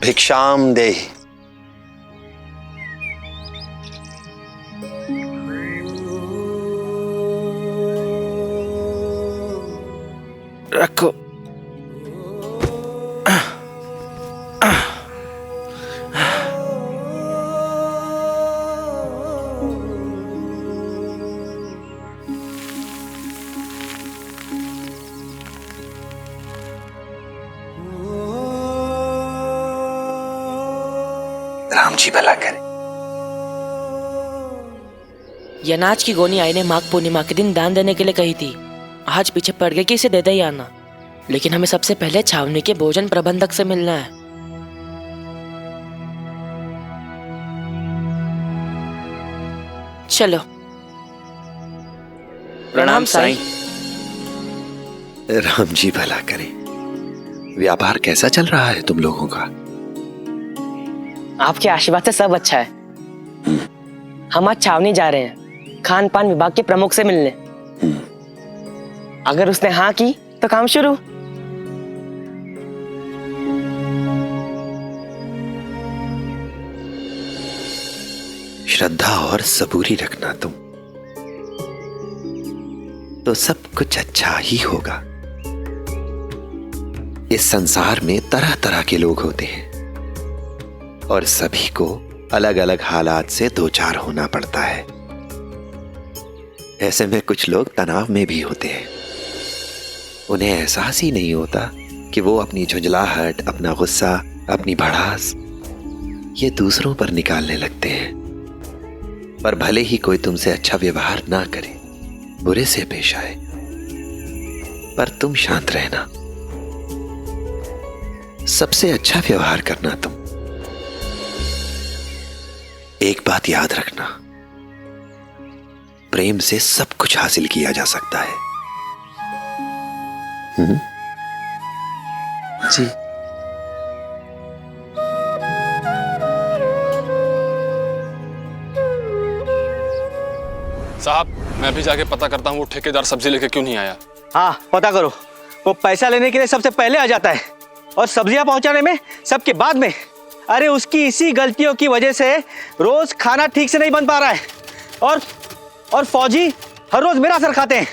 भिक्षाम देहि। रखो। राम जी भला करे। ये अनाज की गोनी आई ने माघ पूर्णिमा के दिन दान देने के लिए कही थी। आज पीछे पड़ गए कि इसे देते ही आना, लेकिन हमें सबसे पहले छावनी के भोजन प्रबंधक से मिलना है। चलो। प्रणाम साईं। राम जी भला करे। व्यापार कैसा चल रहा है तुम लोगों का? आपके आशीर्वाद से सब अच्छा है। हम आज छावनी जा रहे हैं खान पान विभाग के प्रमुख से मिलने। अगर उसने हाँ की तो काम शुरू। श्रद्धा और सबूरी रखना तुम, तो सब कुछ अच्छा ही होगा। इस संसार में तरह तरह के लोग होते हैं और सभी को अलग अलग हालात से दो चार होना पड़ता है। ऐसे में कुछ लोग तनाव में भी होते हैं। उन्हें एहसास ही नहीं होता कि वो अपनी झुंझलाहट, अपना गुस्सा, अपनी भड़ास ये दूसरों पर निकालने लगते हैं। पर भले ही कोई तुमसे अच्छा व्यवहार ना करे, बुरे से पेश आए, पर तुम शांत रहना। सबसे अच्छा व्यवहार करना तुम। एक बात याद रखना, प्रेम से सब कुछ हासिल किया जा सकता है। जी। साहब, मैं भी जाके पता करता हूँ वो ठेकेदार सब्जी लेके क्यों नहीं आया। हाँ पता करो, वो पैसा लेने के लिए सबसे पहले आ जाता है और सब्जियां पहुंचाने में सबके बाद में। अरे उसकी इसी गलतियों की वजह से रोज खाना ठीक से नहीं बन पा रहा है और फौजी हर रोज मेरा सर खाते हैं।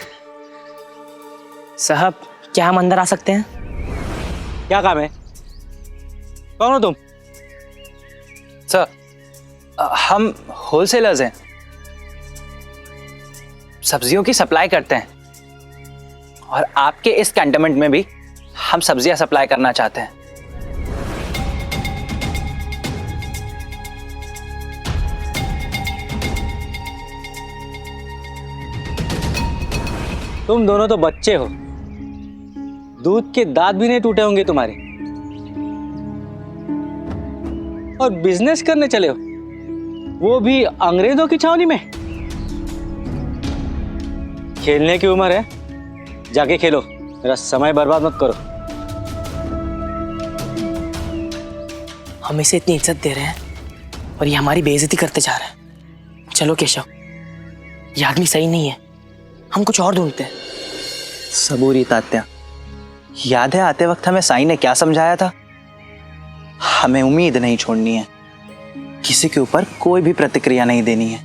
साहब, क्या हम अंदर आ सकते हैं? क्या काम है? कौन हो तुम? सर, हम होलसेलर्स हैं, सब्जियों की सप्लाई करते हैं और आपके इस कैंटोनमेंट में भी हम सब्जियां सप्लाई करना चाहते हैं। तुम दोनों तो बच्चे हो, दूध के दांत भी नहीं टूटे होंगे तुम्हारे, और बिजनेस करने चले हो, वो भी अंग्रेजों की छावनी में। खेलने की उम्र है, जाके खेलो, मेरा समय बर्बाद मत करो। हम इसे इतनी इज्जत दे रहे हैं और ये हमारी बेइज्जती करते जा रहे हैं। चलो केशव, ये आदमी सही नहीं है, हम कुछ और ढूंढते हैं। सबूरी तात्या, याद है आते वक्त हमें साईं ने क्या समझाया था? हमें उम्मीद नहीं छोड़नी है, किसी के ऊपर कोई भी प्रतिक्रिया नहीं देनी है,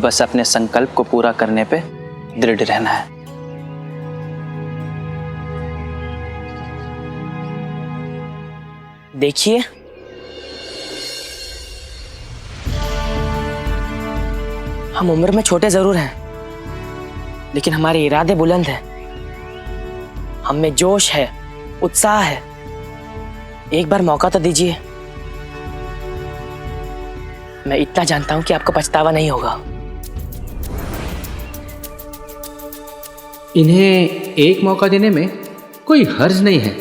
बस अपने संकल्प को पूरा करने पे दृढ़ रहना है। देखिए, हम उम्र में छोटे जरूर हैं, लेकिन हमारे इरादे बुलंद हैं। हम में जोश है, उत्साह है। एक बार मौका तो दीजिए। मैं इतना जानता हूं कि आपको पछतावा नहीं होगा। इन्हें एक मौका देने में कोई हर्ज नहीं है।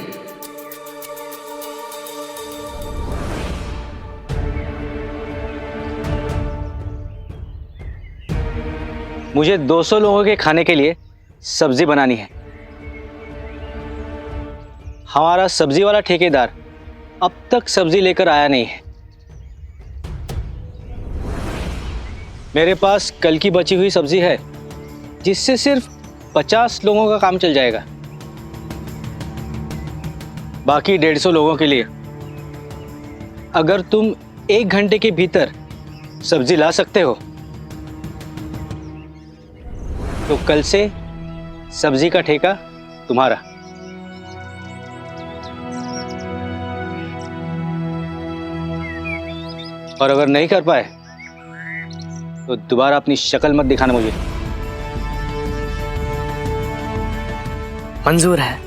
मुझे 200 लोगों के खाने के लिए सब्जी बनानी है। हमारा सब्जी वाला ठेकेदार अब तक सब्जी लेकर आया नहीं है। मेरे पास कल की बची हुई सब्जी है, जिससे सिर्फ 50 लोगों का काम चल जाएगा। बाकी 150 लोगों के लिए अगर तुम 1 घंटे के भीतर सब्जी ला सकते हो तो कल से सब्जी का ठेका तुम्हारा। और अगर नहीं कर पाए तो दोबारा अपनी शक्ल मत दिखाना मुझे। मंजूर है।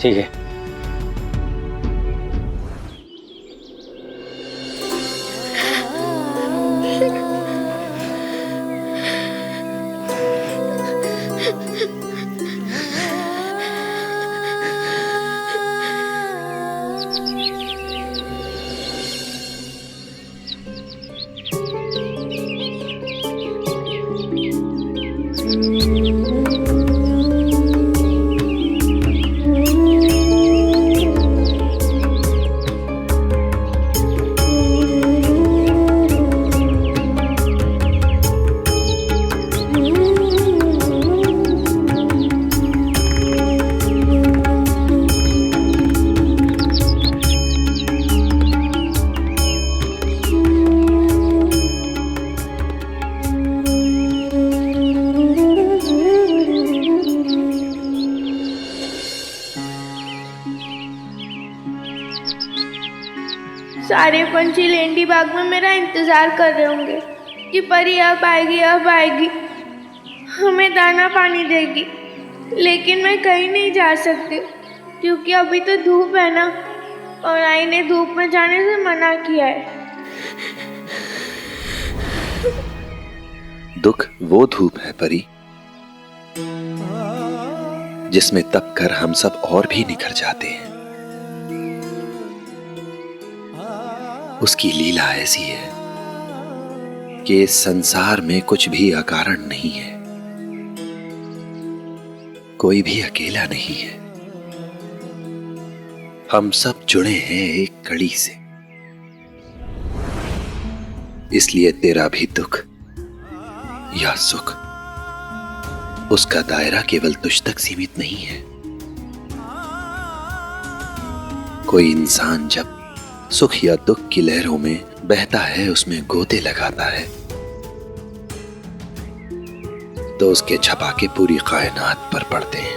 ठीक है। सारे पंछी लेंडी बाग में मेरा इंतजार कर रहे होंगे कि परी अब आएगी अब आएगी, हमें दाना पानी देगी। लेकिन मैं कहीं नहीं जा सकती क्योंकि अभी तो धूप है ना, और आई ने धूप में जाने से मना किया है। दुख वो धूप है परी, जिसमें तप कर हम सब और भी निखर जाते हैं। उसकी लीला ऐसी है कि इस संसार में कुछ भी अकारण नहीं है, कोई भी अकेला नहीं है। हम सब जुड़े हैं एक कड़ी से, इसलिए तेरा भी दुख या सुख, उसका दायरा केवल तुझ तक सीमित नहीं है। कोई इंसान जब सुख या दुख की लहरों में बहता है, उसमें गोते लगाता है, तो उसके छपाके पूरी कायनात पर पड़ते हैं।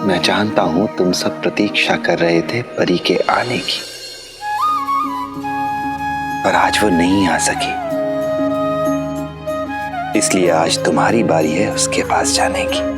मैं जानता हूं तुम सब प्रतीक्षा कर रहे थे परी के आने की, पर आज वो नहीं आ सकी। इसलिए आज तुम्हारी बारी है उसके पास जाने की।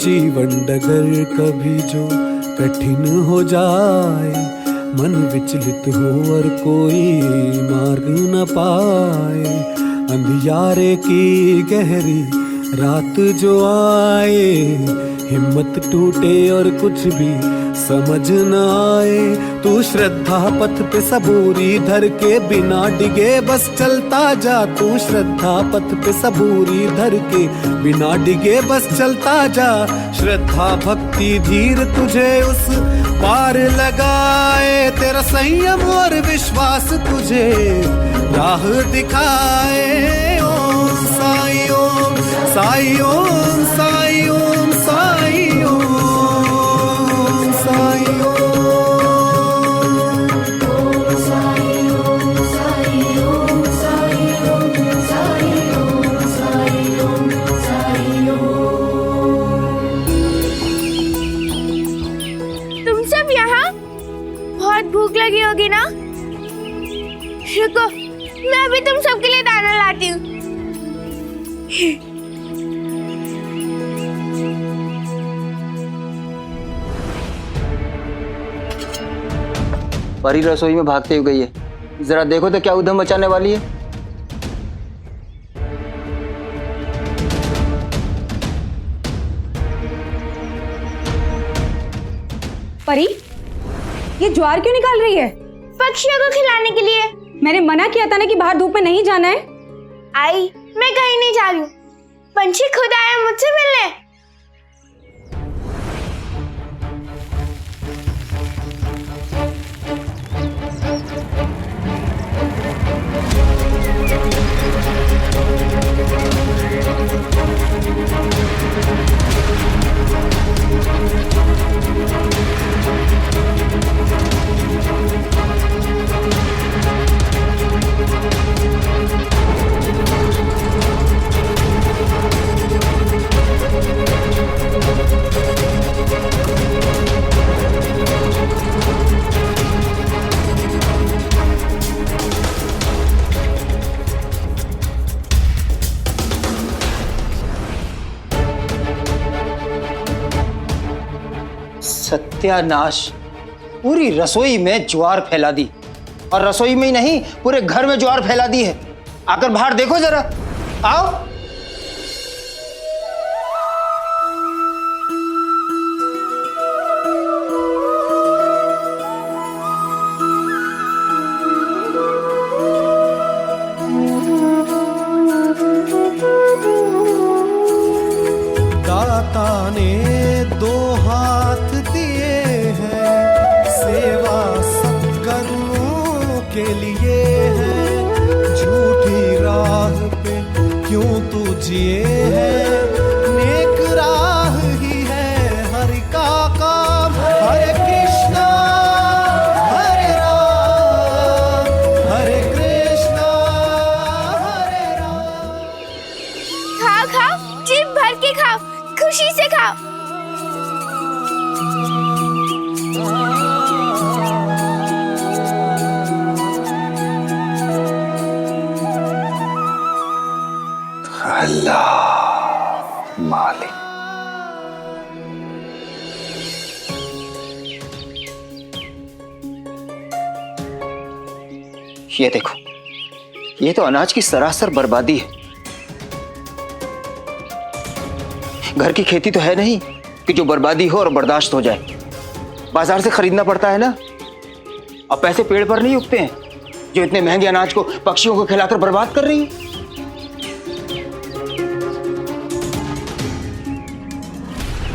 जीवन डगर कभी जो कठिन हो जाए, मन विचलित हो और कोई मार्ग न पाए, अंधियारे की गहरी रात जो आए, हिम्मत टूटे और कुछ भी समझ न आए, तू श्रद्धा पथ पे सबूरी धर के बिना डिगे बस चलता जा। तू श्रद्धा पथ पे सबूरी धर के बिना डिगे बस चलता जा। श्रद्धा भक्ति धीर तुझे उस पार लगाए, तेरा संयम और विश्वास तुझे राह दिखाए। ओम साई ओम साई ओम साई ओम साई ओम साई ओम। भूख लगी होगी ना? रुको, मैं अभी तुम सबके लिए दाना लाती हूँ। परी रसोई में भागते हुए गई है, जरा देखो तो क्या उधम मचाने वाली है। परी, ये ज्वार क्यों निकाल रही है? पक्षियों को खिलाने के लिए। मैंने मना किया था ना कि बाहर धूप में नहीं जाना है। आई, मैं कहीं नहीं जा रही हूँ। पंछी खुद आया मुझसे मिलने। सत्यानाश, पूरी रसोई में ज्वार फैला दी, और रसोई में ही नहीं पूरे घर में ज्वार फैला दी है। आकर बाहर देखो जरा, आओ। दाता ने दो हाथ दिए हैं, सेवा सत्कर्मों के लिए है। झूठी राह पे क्यों तू जिए है, नेक राह ही है हरि का काम। हरे कृष्णा हरे राम, हरे कृष्णा हरे राम। खाओ खाओ, जीभ भर के खाओ, खुशी से खाओ। अल्लाह मालिक। ये देखो, ये तो अनाज की सरासर बर्बादी है। घर की खेती तो है नहीं कि जो बर्बादी हो और बर्दाश्त हो जाए। बाजार से खरीदना पड़ता है ना। अब पैसे पेड़ पर नहीं उगते हैं जो इतने महंगे अनाज को पक्षियों को खिलाकर बर्बाद कर रही है।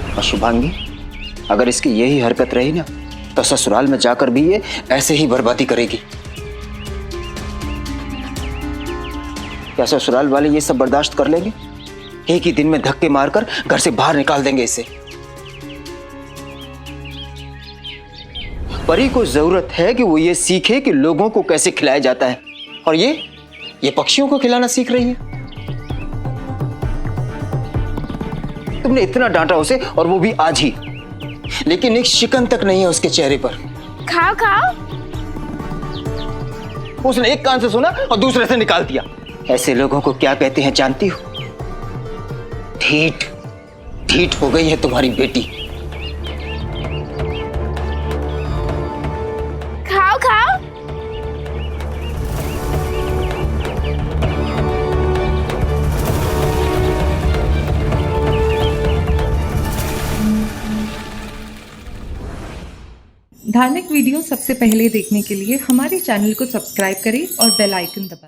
और शुभांगी, अगर इसकी यही हरकत रही ना तो ससुराल में जाकर भी ये ऐसे ही बर्बादी करेगी। क्या ससुराल वाले ये सब बर्दाश्त कर लेंगे? एक ही दिन में धक्के मारकर घर से बाहर निकाल देंगे इसे। परी को जरूरत है कि वो ये सीखे कि लोगों को कैसे खिलाया जाता है, और ये पक्षियों को खिलाना सीख रही है। तुमने इतना डांटा उसे, और वो भी आज ही, लेकिन एक शिकन तक नहीं है उसके चेहरे पर। खाओ खाओ। उसने एक कान से सुना और दूसरे से निकाल दिया। ऐसे लोगों को क्या कहते हैं जानती हो? ढीठ। ढीठ हो गई है तुम्हारी बेटी। खाओ खाओ। धार्मिक वीडियो सबसे पहले देखने के लिए हमारे चैनल को सब्सक्राइब करें और बेल आइकन दबाएं।